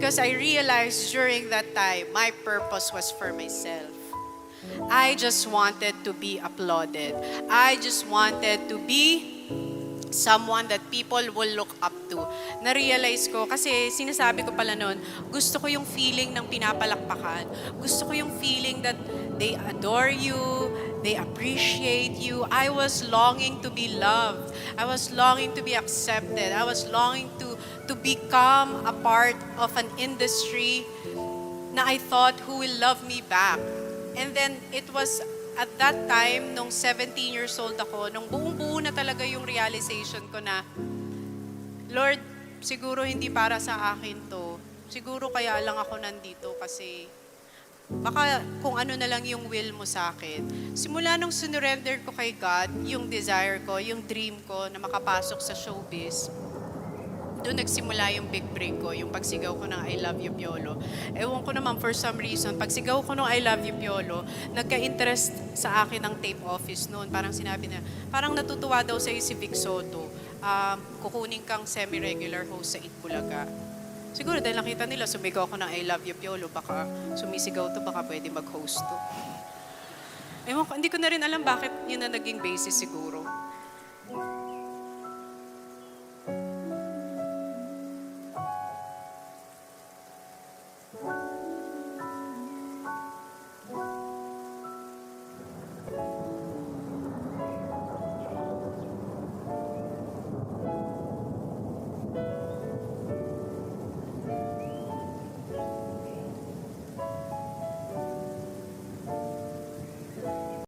Because I realized during that time, my purpose was for myself. I just wanted to be applauded. I just wanted to be someone that people will look up to. Na-realize ko, kasi sinasabi ko pala noon, gusto ko yung feeling ng pinapalakpakan. Gusto ko yung feeling that they adore you, they appreciate you. I was longing to be loved. I was longing to be accepted. I was longing to become a part of an industry na I thought who will love me back. And then it was at that time, nung 17 years old ako, nung buong-buo na talaga yung realization ko na, Lord, siguro hindi para sa akin to. Siguro kaya lang ako nandito kasi baka kung ano na lang yung will mo sa akin. Simula nung sinurrender ko kay God, yung desire ko, yung dream ko na makapasok sa showbiz, doon nagsimula yung big break ko, yung pagsigaw ko ng I love you, Piolo. Ewan ko naman, for some reason, pagsigaw ko ng I love you, Piolo, nagka-interest sa akin ng tape office noon. Parang sinabi na, parang natutuwa daw sa'yo si Vic Soto. Kukunin kang semi-regular host sa Itbulaga. Siguro dahil nakita nila, sumigaw ko ng I love you, Piolo, baka sumisigaw to, baka pwede mag-host to. Ewan ko, hindi ko na rin alam bakit yun na naging basis siguro.